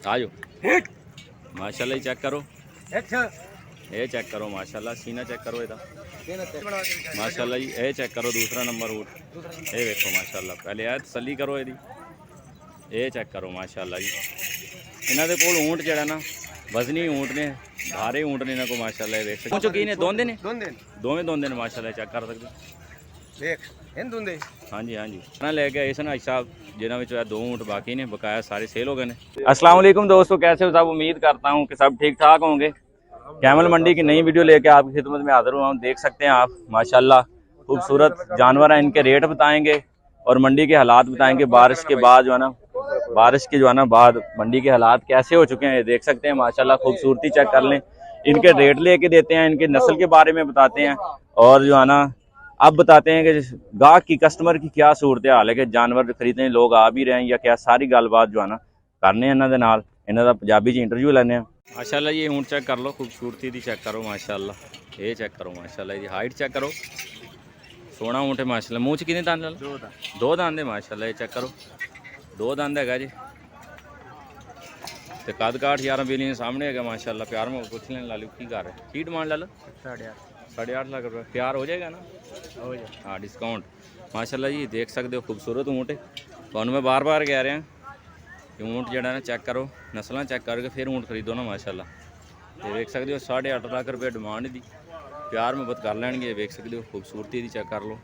आ जाओ माशाल्लाह जी, चेक करो, ये चेक करो माशाल्लाह, सीना चेक करो इहदा माशाल्लाह जी, ये चेक करो दूसरा नंबर ऊँट, ये देखो माशाल्लाह। पहले यह तसल्ली करो इहदी, ये चेक करो माशाल्लाह जी। इन्हां दे कोल ऊँट जिहड़ा ना वजनी ऊँट ने, भारे ऊँट ने इन्हां को माशाल्लाह। ये देख सकते की ने दोंदे ने, दोवें दोंदे ने माशाल्लाह, चेक कर सकते देख इन दोंदे। हाँ जी हाँ जी, ना ले गए इस ना साहब जिन्हों में दो ऊँट बाकी ने, बकाया सारे सेल हो गए ने। अस्सलाम वालेकुम दोस्तों, कैसे हो सब? उम्मीद करता हूँ कि सब ठीक ठाक होंगे। कैमल मंडी की नई वीडियो लेके आपकी खिदमत में हाजिर हुआ हूँ। देख सकते हैं आप माशाल्लाह खूबसूरत जानवर हैं, इनके रेट बताएंगे और मंडी के हालात बताएंगे। बारिश के बाद जो है ना, बारिश के जो है ना बाद मंडी के हालात कैसे हो चुके हैं ये देख सकते हैं माशाल्लाह। खूबसूरती चेक कर लें, इनके रेट लेके देते हैं, इनके नस्ल के बारे में बताते हैं और जो है ना अब बताते हैं कि गाहक की, कस्टमर की क्या सूरत हाल है कि जानवर खरीदने लोग आ भी रहे हैं या क्या। सारी गलबात जो है ना करने इन्हां दे नाल, इन्हां दा पंजाबी च इंटरव्यू लेने माशाल्लाह। ये ऊँट चेक कर लो, खूबसूरती दी चेक करो माशाल्लाह, ये चेक करो माशाल्लाह। ये हाइट चेक करो, सोना ऊँट है माशाल्लाह। मूँह च कितने दांद ला? दो दांद है माशाल्लाह। ये चेक करो, दो दांद है जी। तो कद काठ 11 बिलियन सामने है माशाल्लाह। प्यार में कुछ लेने ला लो, की कर रहे की डिमांड ला लो? 8.5 लाख रुपये। प्यार हो जाएगा ना? हो जाए हाँ, डिस्काउंट माशाल्लाह जी। देख सकते हो खूबसूरत ऊँट है। तो मैं बार बार कह रहा कि ऊँट जड़ा ना चेक करो, नस्ल चेक करके फिर ऊँट खरीदो ना माशाल्लाह। ये देख सकते हो 8.5 लाख रुपये डिमांड दी। प्यार मुहब्बत कर लैणगे। देख सकते हो खूबसूरती दी चेक कर लो।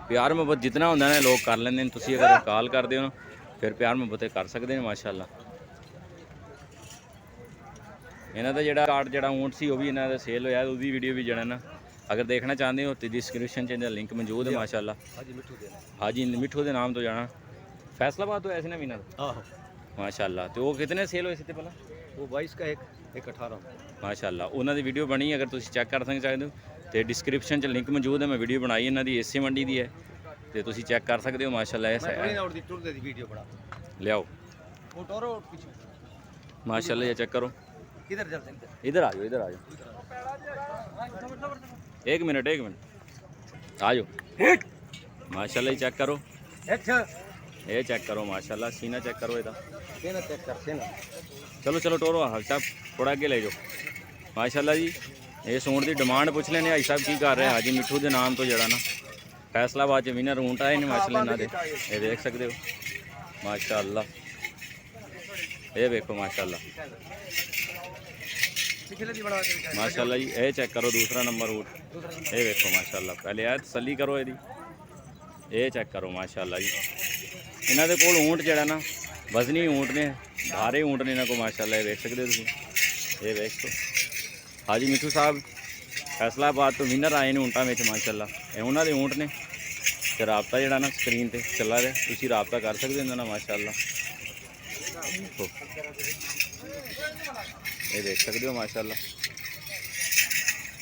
प्यार मुहब्बत जितना होंदा ना लोग कर लेंगे। तुसीं अगर कॉल करते हो ना फिर प्यार मुहब्बत कर सकते हैं माशाल्लाह। इन्हों का जोड़ा कार्ड जोड़ा ऊँट सी भी इन्हों सेल होया, उसकी वीडियो भी जड़ा ना अगर देखना चाहते हो तो डिस्क्रिप्शन च लिंक मौजूद है माशाल्लाह। हाजी मिठू के नाम तो जाना फैसलाबाद तो ऐसे ना मीना माशाल्लाह। तो वो कितने सेल हुए थे पहला? वो 22 का एक 18 माशाल्लाह। उन्होंने वीडियो बनी, अगर तुम चेक कर सकते हो तो डिस्क्रिप्शन च लिंक मौजूद है। मैं वीडियो बनाई इन्हों की इसे मंडी की है, तो तुम चेक कर सकते हो माशाल्लाह। लियाओ माशाल्लाह, ये चेक करो। इधर आ जाओ, इधर आ जाओ, एक मिनट आ जाओ माशाल्लाह। चेक करो, ये चेक करो माशाल्लाह। सीना चेक करो इहदा, चलो चलो टोरो हाल साहब थोड़ा अगे ले जाओ माशाल्लाह जी। ये सूट की डिमांड पूछ लेने हाजी साहब की कर रहे हैं। हाजी मिठू के नाम तो जड़ा ना फैसलाबाद च विनर ऊँट आए ने माशाल्लाह इन्हों के। ये देख सकते हो माशाल्लाह, ये देखो माशाल्लाह माशाल्लाह जी। ये चेक करो दूसरा नंबर ऊँट, ये देखो माशाल्लाह। पहले यह तसल्ली करो इहदी, ये चेक करो माशाल्लाह जी। इन्हां दे कोल ऊँट जिहड़ा ना वजनी ऊँट ने, भारे ऊँट ने इन्हां को माशाल्लाह। ये देख सकते हो तुसीं, ये देख तो हाजी मिठू साहब फैसलाबाद तो विनर आए ने ऊँटां विच माशाल्लाह। ये उन्हां दे ऊँट ने। तो राबता जिहड़ा ना स्क्रीन ते चला रहा, तुसीं राबता कर सकते हो इन्हां नाल माशाल्लाह। ये देख सकते हो माशाल्लाह।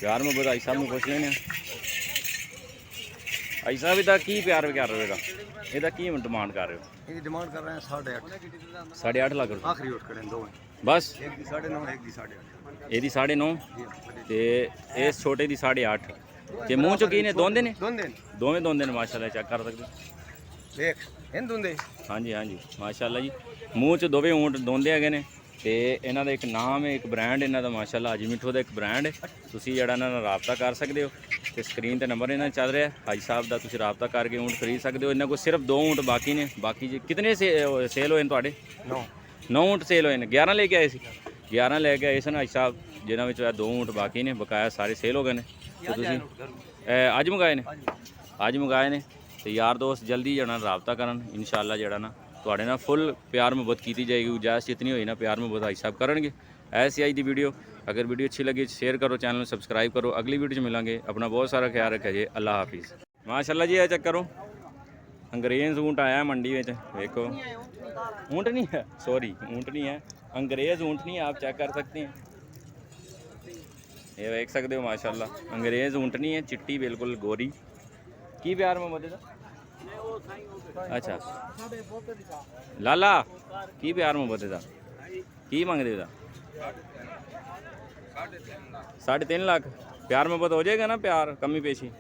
प्यार मुहब्बत आई साहब में पूछ लेने आई साहब इहदा की प्यार कर रहे हो? इहदा की डिमांड कर रहे हो? इसकी डिमांड कर रहे हैं 8.5 लाख रुपये आखिरी उठ करें दो बस। एक दी 9.5 एक दी 8.5 ਇਹਦੀ 9.5 ਤੇ ਇਸ ਛੋਟੇ ਦੀ 8.5 ਤੇ ਮੂੰਹ ਚੋਂ ਕੀ ਨੇ? ਦੋਂਦੇ ਨੇ, ਦੋਵੇਂ ਦੋਂਦੇ ਨੇ ਮਾਸ਼ਾਅੱਲਾ। ਚੈੱਕ ਕਰ ਸਕਦੇ ਦੇਖ ਇਹਨ ਦੋਂਦੇ। ਹਾਂਜੀ ਹਾਂਜੀ ਮਾਸ਼ਾਅੱਲਾ ਜੀ। ਮੂੰਹ 'ਚ ਦੋਵੇਂ ਊਂਟ ਦੋਂਦੇ ਹੈਗੇ ਨੇ ਤੇ ਇਹਨਾਂ ਦਾ ਇੱਕ ਨਾਮ ਹੈ, ਇੱਕ ਬ੍ਰਾਂਡ ਇਹਨਾਂ ਦਾ ਮਾਸ਼ਾਅੱਲਾ। ਹਾਜੀ ਮਿੱਠੂ ਦਾ ਇੱਕ ਬ੍ਰਾਂਡ ਹੈ। ਤੁਸੀਂ ਜਿਹੜਾ ਇਹਨਾਂ ਨਾਲ ਰਾਬਤਾ ਕਰ ਸਕਦੇ ਹੋ ਤੇ ਸਕਰੀਨ ਤੇ ਨੰਬਰ ਇਹਨਾਂ ਚੱਲ ਰਿਹਾ ਹਾਜੀ ਸਾਹਿਬ ਦਾ, ਤੁਸੀਂ ਰਾਬਤਾ ਕਰਕੇ ਊਂਟ ਖਰੀਦ ਸਕਦੇ ਹੋ। ਇਹਨਾਂ ਕੋਲ ਸਿਰਫ 2 ਊਂਟ ਬਾਕੀ ਨੇ। ਬਾਕੀ ਜੀ ਕਿਤਨੇ ਸੇਲ ਹੋਏ ਨੇ ਤੁਹਾਡੇ? 9 ਊਂਟ ਸੇਲ ਹੋਏ ਨੇ। 11 ਲੈ ਕੇ ਆਏ ਸੀ, 11 ਲੈ ਕੇ ਆਏ ਸਨ ਹਾਜੀ ਸਾਹਿਬ, ਜਿਨ੍ਹਾਂ ਵਿੱਚ 2 ਊਂਟ ਬਾਕੀ ਨੇ, ਬਕਾਇਆ ਸਾਰੇ ਸੇਲ ਹੋ ਗਏ ਨੇ। ਤੇ ਤੁਸੀਂ ਅੱਜ ਮੰਗਾਏ ਨੇ? ਅੱਜ ਮੰਗਾਏ ਨੇ। ਤੇ ਯਾਰ ਦੋਸਤ ਜਲਦੀ ਜਿਹੜਾ ਰਾਬਤਾ ਕਰਨ ਇਨਸ਼ਾਅੱਲਾ। ਜਿਹੜਾ ਨਾ ਤੁਹਾਡੇ ਨਾਲ ਫੁੱਲ ਪਿਆਰ ਮੁਹੱਬਤ ਕੀਤੀ ਜਾਏਗੀ। ਗੁਜਾਇਸ਼ ਜਿਤਨੀ ਹੋਈ ਨਾ ਪਿਆਰ ਮੁਹੱਬਤ ਹਾਜੀ ਸਾਹਿਬ ਕਰਨਗੇ। ऐसी आई दी वीडियो। अगर वीडियो अच्छी लगी शेयर करो, चैनल सब्सक्राइब करो। अगली वीडियो में मिलेंगे। अपना बहुत सारा ख्याल रखा जी। अल्लाह हाफिज़। माशाल्लाह जी। चेक करो, अंग्रेज़ ऊँट आया मंडी में, देखो ऊँट नहीं है, सॉरी ऊँट नहीं है, अंग्रेज़ ऊँट नहीं है। आप चेक कर सकते हैं, ये देख सकते हो माशाल्लाह। अंग्रेज़ ऊँट नहीं है, चिट्टी बिल्कुल गोरी। की प्यार में बता? अच्छा लाला की प्यार में बता की मंगते था? 3.5 लाख। प्यार में हो जाएगा ना? प्यार कमी पेशी।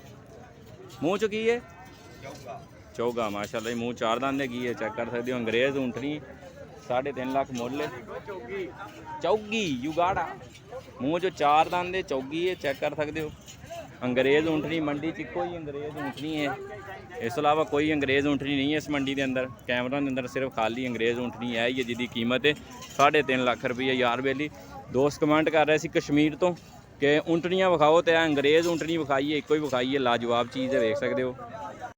मुँह चो की है? चौगा माशाल्लाह। मुँह 4 दांत की है। चेक कर सकते हो। अंग्रेज़ ऊँटनी 3.5 ਲੱਖ ਮੁੱਲ ਹੈ। ਚੌਗੀ ਯੁਗਾੜਾ ਮੂੰਹ 'ਚੋਂ 4 ਦੰਦ ਦੇ ਚੌਗੀ ਹੈ, ਚੈੱਕ ਕਰ ਸਕਦੇ ਹੋ। ਅੰਗਰੇਜ਼ ਊਂਠਣੀ ਮੰਡੀ 'ਚ ਇੱਕੋ ਹੀ ਅੰਗਰੇਜ਼ ਊਂਠਣੀ ਹੈ, ਇਸ ਤੋਂ ਇਲਾਵਾ ਕੋਈ ਅੰਗਰੇਜ਼ ਊਂਠਣੀ ਨਹੀਂ ਹੈ ਇਸ ਮੰਡੀ ਦੇ ਅੰਦਰ। ਕੈਮਰਾ ਦੇ ਅੰਦਰ ਸਿਰਫ ਖਾਲੀ ਅੰਗਰੇਜ਼ ਊਂਠਣੀ ਹੈ ਹੀ ਹੈ, ਜਿਹਦੀ ਕੀਮਤ ਹੈ 3.5 ਲੱਖ ਰੁਪਈਆ। ਯਾਰ ਬੇਲੀ ਦੋਸਤ ਕਮੈਂਟ ਕਰ ਰਹੇ ਸੀ ਕਸ਼ਮੀਰ ਤੋਂ ਕਿ ਊਂਟਣੀਆਂ ਵਿਖਾਓ, ਤੇ ਅੰਗਰੇਜ਼ ਊਂਟਣੀ ਵਿਖਾਈਏ, ਇੱਕੋ ਹੀ ਵਿਖਾਈਏ, ਲਾਜਵਾਬ ਚੀਜ਼ ਹੈ, ਵੇਖ ਸਕਦੇ ਹੋ।